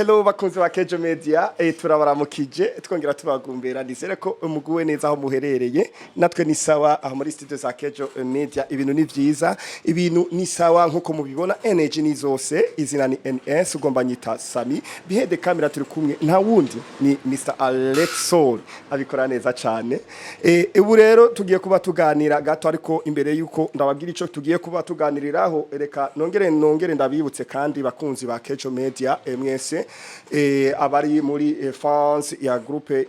Hello bakunzi ba Kejo Media, turabaramukije twongera tubagumbera nizere ko umuguwe neza aho muherereye natwe ni sawa aho muri studio za Kejo Media ibintu ni vyiza ibintu ni sawa nkuko mubibona energy ni zose izina ni NS ugomba nyita Sami bihede kamera turi kumwe nta wundi ni Mr Alexol abikora neza cyane ubu rero tugiye kuba tuganira gato ariko imbere yuko ndababwira ico tugiye kuba tuganiriraho reka nongere ndabibutse kandi bakunzi ba Kejo Media mwese abari muri France ya groupe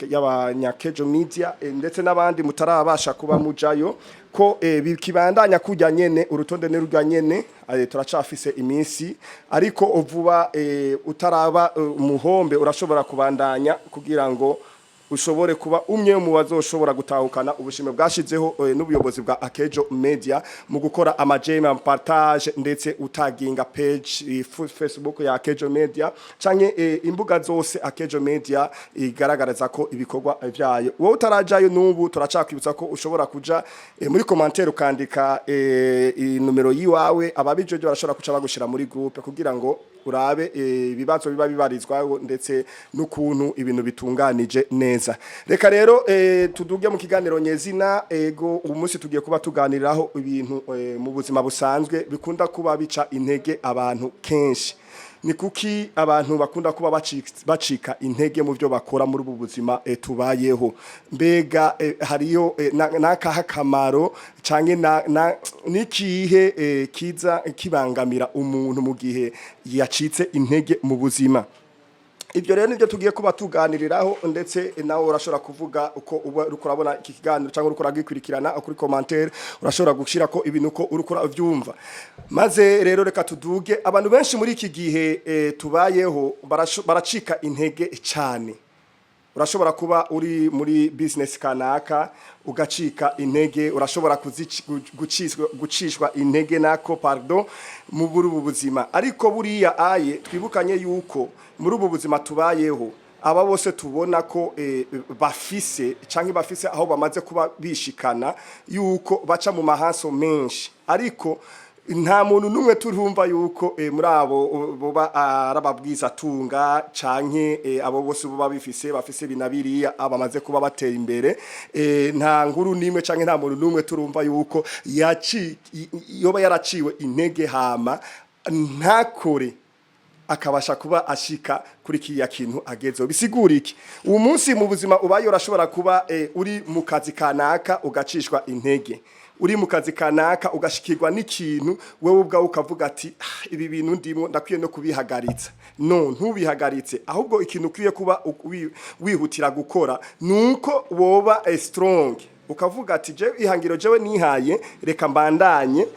y'abanyakejo Media ndetse n'abandi mutarabasha kuba mujayo ko bikibandanya kujya nyene urutonde nerujya nyene turacafise iminsi ariko uvuba utaraba umuhombe urashobora kubandanya kugira ngo ushobore kuba umwe mu bazoshobora gutahukana ubushime bwashizeho n'ubuyobozi bwa Kejo Media mu gukora amajema partage ndetse utaginga page Facebook ya Kejo Media canke imbuga zose Kejo Media igaragaraza ko ibikorwa vyayo wowe utarajayo n'ubu turacakwibutsa ko ushobora kuja muri commentaire ukandika numero yiwawe ababijoje barashobora kuca bagushira muri groupe kugira ngo urabe ibibazo biba bibarizwaho ndetse n'ukuntu ibintu bitunganije neza reka rero tuduge mu kiganiro nyezina ego umunsi tugiye kuba tuganiriraho ibintu mu buzima busanzwe bikunda kuba bica intege abantu kenshi ni kuki abantu bakunda kuba bacika intege mu byo bakora muri ubu buzima tubayeho mbega hariyo nakaha kamaro canke nikihe kiza kibangamira umuntu mu gihe yacitse intege mu buzima ibyo rero nibyo tugiye kuba tuganiriraho ndetse nawe urashobora kuvuga uko urabona iki kiganiro cyangwa urukora gikurikirana kuri commentaire urashobora gushira ko ibintu uko urukora vyumva maze rero reka tuduge abantu benshi muri iki gihe tubayeho baracika intege cyane urashobora kuba uri muri business kanaka ugacika intege urashobora gucishwa intege nako pardon mu buru buzima ariko buriya aye twibukanye yuko muri ubu buzima tubayeho aba bose tubona ko bafise aho bamaze kuba bishikana yuko baca mu mahaso menshi ariko nta muntu numwe turumva yuko muri abo boba arababwiza tunga canke abo bose boba bafise binabiriya abamaze kuba batera imbere nta nkuru nimwe canke nta muntu numwe turumva yuko yoba yaraciwe intege hama ntakore akabasha kuba ashika kuri kiya kintu agezeho bisigura iki uwo munsi mu buzima ubaye urashobora kuba uri mu kazi kanaka ugacishwa intege uri mu kazi kanaka ugashikirwa n'ikintu wewe ubwawe ukavuga ati ibi bintu ndimo ndakwiye no kubihagaritsa no ntubihagaritse ahubwo ikintu ukwiye kuba wihutira gukora nuko woba strong ukavuga ati je ihangiro jewe nihaye reka mbandanye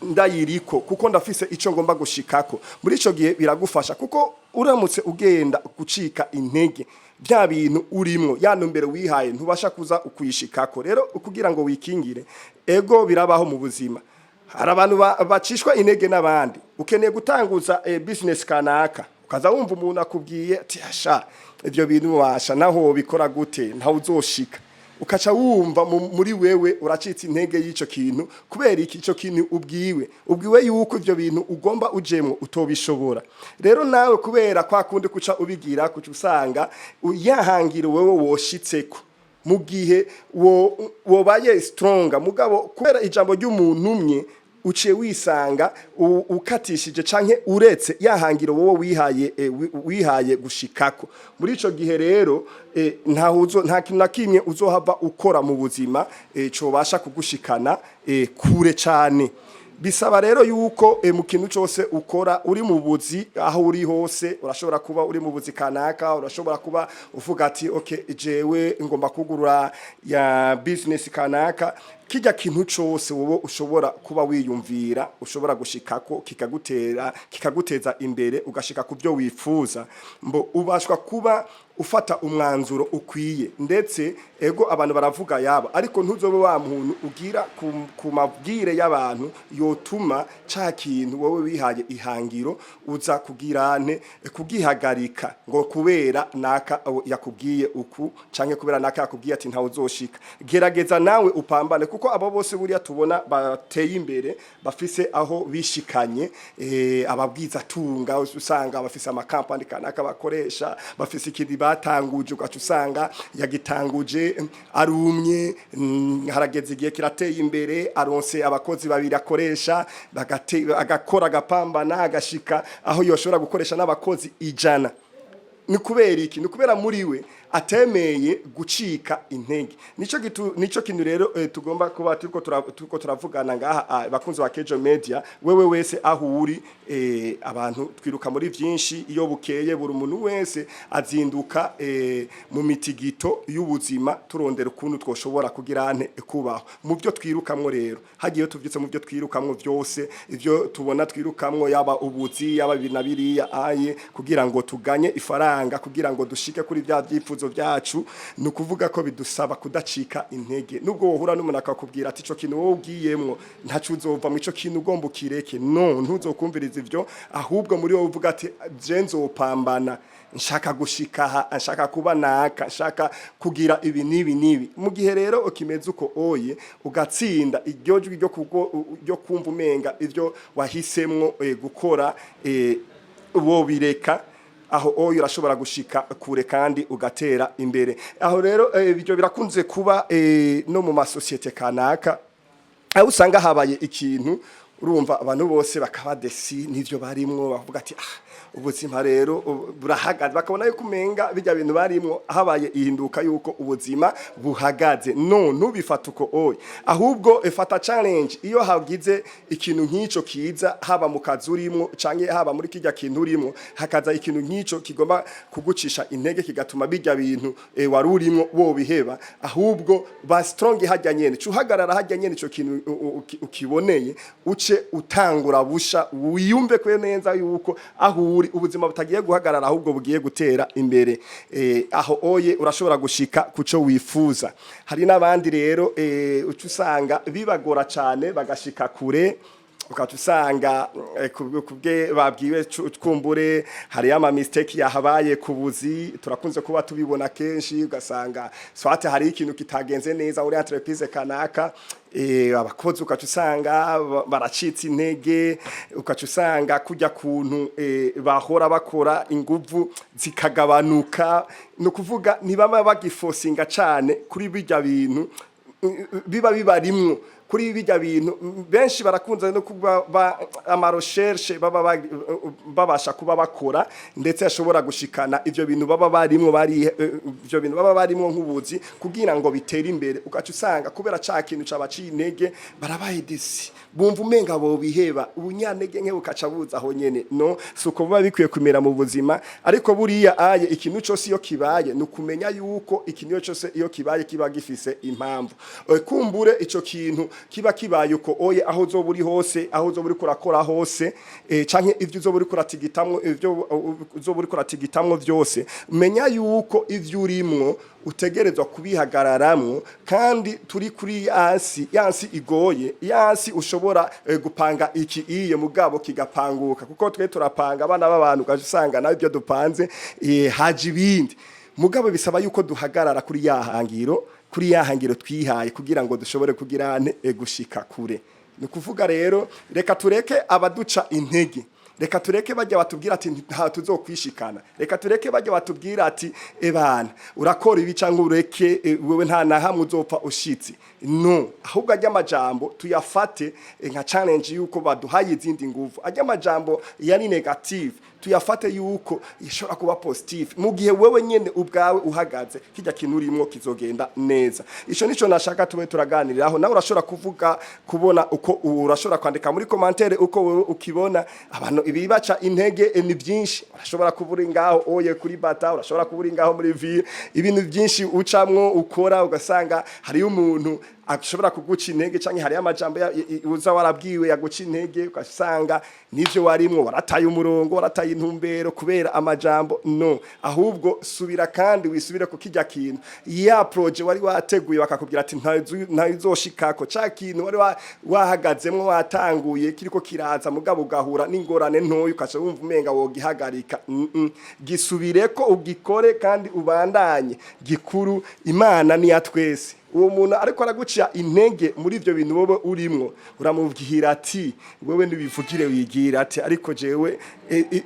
ndayiriko kuko ndafise ico ngomba gushikako muri ico gihe biragufasha kuko uramutse ugenda gucika intege bya bintu urimo yanumbere wihaye ntubasha kuza ukuyishikako rero kugira ngo wikingire ego birabaho mu buzima hari abantu bacishwa intege n'abandi ukeneye gutanguza business kanaka ukaza wumva umuntu akubwiye ati asha ivyo bintu washa naho bikora gute nta uzoshika ukaca wumva muri wewe uracitse intege y'ico kintu kubera iki ico kintu ubwiwe yuko ivyo bintu ugomba ujemwe utobishobora rero nawe kubera kwa kundi kuca ubigira kuca usanga yahangira wewe woshitseko mu gihe wobaye stronger mugabo kubera ijambo ry'umuntu umwe uciye wisanga ukatishije canke uretse yahangiro wowe wihaye gushikako muri ico gihe rero nta kintu nakimwe uzohava ukora mu buzima cobasha kugushikana kure cane bisaba rero yuko mu kintu cyose ukora uri mu buzi aho uri hose urashobora kuba uri mu buzi kanaka urashobora kuba uvuga ati okay jewe ngomba kugurura ya business kanaka kijya kintu cyose wowe ushobora kuba wiyumvira ushobora gushikako kikaguteza imbere ugashika ku byo wifuza mbo ubashwa kuba ufata umwanzuro ukwiye ndetse ego abantu baravuga yaba ariko ntuzobe wa muntu ugira ku mabwire y'abantu yotuma ca kintu wowe wihaye ihangiro uza kugirane kugihagarika ngo kubera naka yakubwiye uku canke kubera naka yakubwiye ati nta uzoshika gerageza nawe upambane kuko abo bose buriya tubona bateye imbere bafise aho bishikanye ababwiza tunga usanga bafise amakampani kanaka bakoresha bafise ikindi batanguje ugaca usanga yagitanguje arumye harageze igihe kirateye imbere aronse abakozi babiri akoresha agakora agapambana agashika aho yoshobora gukoresha n'abakozi 100. Ni kubera iki? Ni kubera muri we atemeye gucika intege. Nico kintu rero tugomba kuba turiko turavugana ngaha bakunze wa Kejo Media, wewe wese aho uri abantu twiruka muri vyinshi, iyo bukeye buri umuntu wese azinduka mu mitigito y'ubuzima turondera ukuntu twoshobora kugirane kubaho. Mu byo twirukamwo rero hagiye tuvyitse mu byo twirukamwo byose ivyo tubona twirukamwo yaba ubuzi yaba binabiriya aye kugira ngo tuganye ifaranga kugira ngo dushike kuri bya byifuzo byacu, nukuvuga ko bidusaba kudacika intege. Nubwo wohura n'umuntu akakubwira ati ico kintu wowe ugiyemwo ntacu uzova mu ico kintu ugomba ukireke, no ntuzokumviriza ivyo, ahubwo muri wowe uvuga ati je nzopambana, nshaka gushika nshaka kuba naka, nshaka kugira ibi nibi. Mu gihe rero ukimeze uko oye ugatsinda iryo jwi ryo kumva umenga ivyo wahisemwo gukora wo bireka, aho oyo urashobora gushika kure kandi ugatera imbere. Aho rero ibyo birakunze kuba no mu masosiyete kanaka, aho usanga habaye ikintu urumva abantu bose bakaba desi nivyo barimwo bavuga ati ubuzima rero burahagaze, bakabona yuko umenga bijya bintu barimwo habaye ihinduka yuko ubuzima buhagaze. No ntubifata uko oye, ahubwo efata challenge iyo hagize ikintu nk'ico kiza, haba mu kazi urimo canke haba muri kijya kintu urimo, hakaza ikintu nk'ico kigomba kugucisha intege kigatuma bijya bintu wari urimo wo biheba, ahubwo ba strong hajya nyene cuhagarara hajya nyene ico kintu ukiboneye uce utangura busha wiyumve kwe neza yuko aho ubuzima butagiye guhagarara ahubwo bugiye gutera imbere. Aho oye urashobora gushika kuco wifuza. Hari n'abandi rero uca usanga bibagora cyane bagashika kure, ukatusanga kubwe babwiwe twumbure hari ama mistake yahabaye kubuzi, turakunze kuba tubibona kenshi, ugasanga swate hari ikintu kitagenze neza uri entreprise kanaka, abakozi ukatusanga baracitse intege, ukatusanga kujya kuntu bahora bakora inguvu zikagabanuka, no kuvuga ntibaba bagifosinga cyane kuri bijya bintu biba rimwe kuri bijya bintu. Benshi barakunze no kuba ama recherche babasha kuba bakora ndetse ashobora gushikana ivyo bintu baba barimwo nk'ubuzi kugira ngo bitere imbere, ukaca usanga kubera ca kintu cabaciye intege barabaye disi, bumva umenga bo biheba, ubunyantege nke ukaca buza aho nyene. No suko buba bikwiye kumera mu buzima, ariko buriya aye ikintu cyose iyo kibaye nukumenya yuko ikintu cyose iyo kibaye kiba gifise impamvu. Kumbure ico kintu kiba kibaye uko oye aho uzoburi hose, aho uzoburi kurakora hose canke ivyo uzoburi kuratigitamwo, ivyo uzoburi kuratigitamwo byose, menya yuko ivyo urimwo utegerezwa kubihagararamwo, kandi turi kuri yansi igoye, yansi ushobora gupanga iki iye mugabo kigapanguka, kuko twe turapanga abana b'abantu ukazusanga nayo ibyo dupanze haje ibindi, mugabo bisaba yuko duhagarara kuri yahangiro twihaye kugira ngo dushobore kugirane gushika kure. Ni kuvuga rero reka tureke abaduca intege, reka tureke bajya batubwira ati nta tuzokwishikana, reka tureke bajya batubwira ati ebana urakora ibi canke ureke wewe nta na hamwe uzopfa ushitsi. No, ahubwo ajya amajambo tuyafate nka challenge yuko baduhaye izindi nguvu. Ajya amajambo yari negative tuyafate yuko yashobora kuba positive, mu gihe wewe nyene ubwawe uhagaze kijya kintu urimo kizogenda neza. Ico nico nashaka tube turaganiriraho, nawe urashobora kuvuga kubona uko urashobora kwandika muri commentaire uko wewe ukibona abantu ibibaca intege ni byinshi. Urashobora kubura ngaho oye kuri bata, urashobora kubura ngaho muri vie, ibintu byinshi ucamwo ukora ugasanga hari umuntu ashobora kuguca intege canke hari amajambo uza warabwiwe yaguca intege, ugasanga nivyo warimwo warataye umurongo, warataye intumbero kubera amajambo. No, ahubwo subira kandi wisubire ku kijya kintu ya project wari wateguye bakakubwira ati ntayizoshikako, ca kintu wari wahagazemwo watanguye kiriko kiraza mugabo ugahura n'ingorane ntoyo ukaca wumva umenga wogihagarika. Gisubireko ugikore kandi ubandanye. Gikuru Imana ni ya twese uwo muntu ariko araguca intege muri ivyo bintu wowe urimwo uramubwira ati wewe nibivugire wigira ati ariko jewe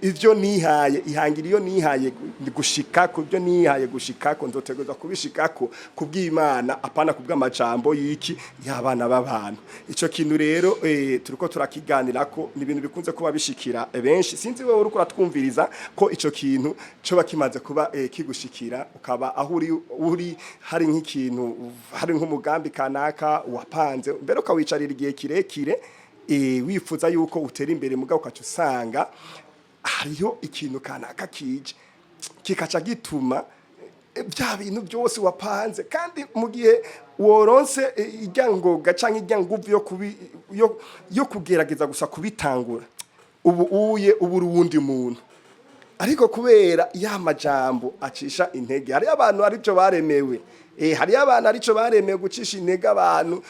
ivyo nihaye ihangira iyo nihaye gushikako ivyo nihaye gushikako nzotegerezwa kubishikako kubw'Imana apana kubw'amajambo yiki y'abana b'abantu. Ico kintu rero turiko turakiganirako ni ibintu bikunze kuba bishikira benshi, sinzi wewe uriko uratwumviriza ko ico kintu coba kimaze kuba kigushikira ukaba aho uri hari nk'ikintu hari nk'umugambi kanaka wapanze mbere ukawicarira igihe kirekire wifuza yuko utera imbere mugabo ukaca usanga hariho ikintu kanaka kije kikaca gituma bya bintu byose wapanze kandi mu gihe woronse ijyangoga canke ijyanguvu yo kugerageza gusa kubitangura ubu ruwundi muntu. Ariko kubera ya majambo acisha intege hari abantu arico baremewe hari abantu arico baremewe gucisha intege abantu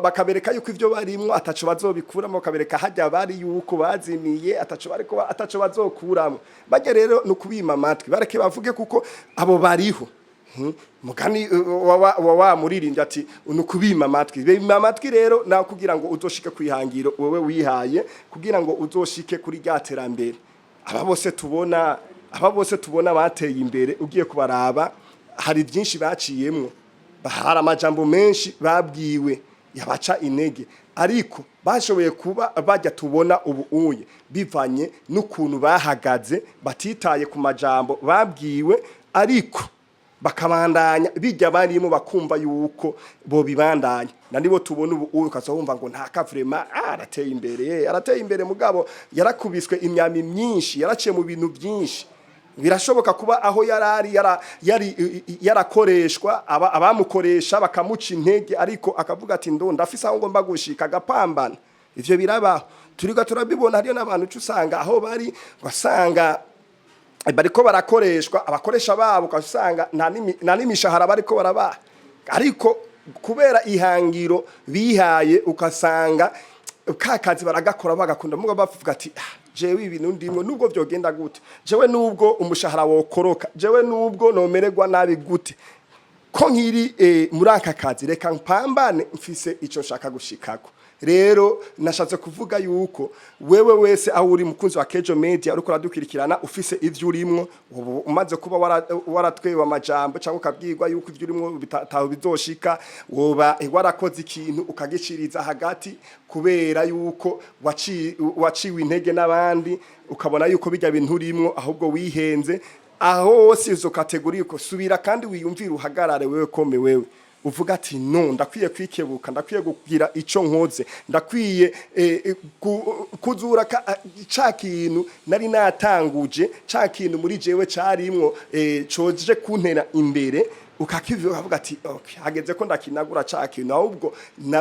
bakabereka yuko ivyo barimwo ataco bazobikuramo bakabereka hajya bari yuko bazimiye ataco bazokuramo bajya rero no kubima amatwi bareke bavuge kuko abo bariho mugani wa muririmbye ati unukubima amatwi bima amatwi rero na kugira ngo uzoshike kwihangiro wewe wihaye kugira ngo uzoshike kuri ryaterambere. Aba bose tubona bateye imbere ugiye kubaraba hari byinshi baciyemwo bahara amajambo menshi babwiwe yabaca intege ariko bashoboye kuba bajya tubona ubuye bivanye n'ukuntu bahagaze batitaye ku majambo babwiwe ariko bakabandanya bijya barimo bakumva yuko bo bibandanya nibo tubona ubu ukazumva ngo nta kavrema arateye imbere mugabo yarakubiswe imyami myinshi yaraciye mu bintu byinshi birashoboka kuba aho yarakoreshwa abamukoresha bakamuca intege ariko akavuga ati ndafise aho ngomba gushika agapambana. Ivyo birabaho turabibona hariyo n'abantu usanga aho bari wasanga bariko barakoreshwa abakoresha babo ukasanga nta n'imishahara bariko barabaha ariko kubera ihangiro bihaye ukasanga kakazi baragakora bagakunda mugo bavuga ati jewe ibintu ndimwe nubwo vyogenda gute jewe nubwo umushahara wokoroka jewe nubwo nomererwa nabi gute ko nkiri muri aka kazi reka mpambane mfise ico nshaka gushikako. Rero nashatse kuvuga yuko wewe wese aho uri mukunzi wa Kejo Media uriko radukirikirana ufise ivyo urimwo umaze kuba waratwewe amajambo cyangwa ukabwirwa yuko ivyo urimwo bitaho bizoshika woba warakoze ikintu ukagiciriza hagati kubera yuko waciwe intege n'abandi ukabona yuko bijya bintu urimwo ahubwo wihenze aho hose izo kategori uko subira kandi wiyumvira uhagarare wewe kome wewe uvuga ati no ndakwiye kwikebuka ndakwiye kugira ico nkoze ndakwiye kuzura ca kintu nari natanguje ca kintu muri jewe carimwo coje kuntera imbere ukakivyo ukavuga ati okay hageze ko ndakinagura ca kintu ahubwo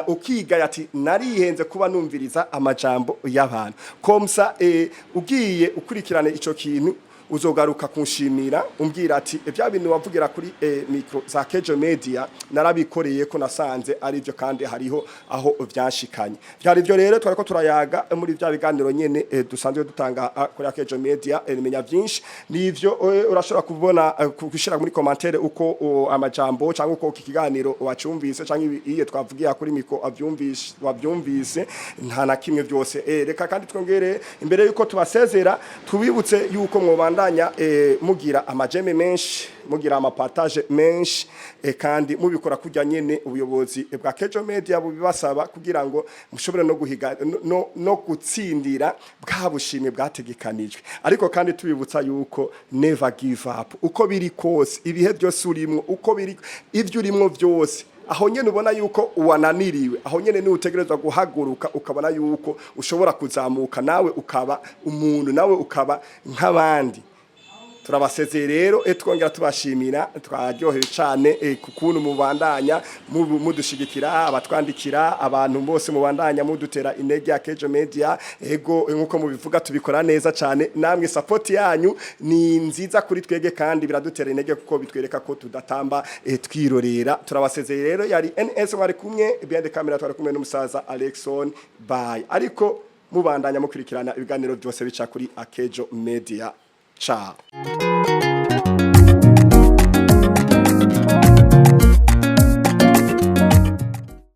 ukiga ati narihenze kuba numviriza amajambo y'abantu komsa ugiye ukurikirane ico kintu uzogaruka kunshimira umbwira ati bya bintu wavugira kuri micro za Kejo Media narabikoreye ko nasanze ari byo kandi hariho aho vyashikanye byari byo rero twariko turayaga muri bya biganiro nyene dusanzwe dutanga kuri Kejo Media menya byinshi nivyo urashobora kubona kushira muri commentaire uko amajambo cyangwa uko ikiganiro wacumvise cyangwa iye twavugiye kuri micro wabyumvise nta na kimwe byose reka kandi twongere imbere yuko tubasezera tubibutse yuko mwobandanya mugira amajeme menshi mugira amapartage menshi kandi mubikora kujya nyene ubuyobozi bwa Kejo Media bubibasaba kugira ngo mushobore no guhiga no gutsindira bwa bushimwe bwategekanijwe ariko kandi tubibutsa yuko never give up uko biri kose ibihe byose urimo uko biri ivyo urimo byose aho nyene ubona yuko uwananiriwe aho nyene ni utegerezwa guhaguruka ukabona yuko ushobora kuzamuka nawe ukaba umuntu nawe ukaba nk'abandi. Turabasezeye rero twongera tubashimira twaryohewe cyane kukuntu mubandanya mudushigikira abatwandikira abantu bose mubandanya mudutera intege ya Kejo Media ego nkuko mubivuga tubikora neza cyane namwe support yanyu ni nziza kuri twege kandi biradutera intege kuko bitwereka ko tudatamba twirorera. Turabasezeye rero yari NS wari kumwe behind camera twari kumwe n'umusaza Alexon bye ariko mubandanya mukurikirana ibiganiro byose bica kuri Kejo Media. Ciao.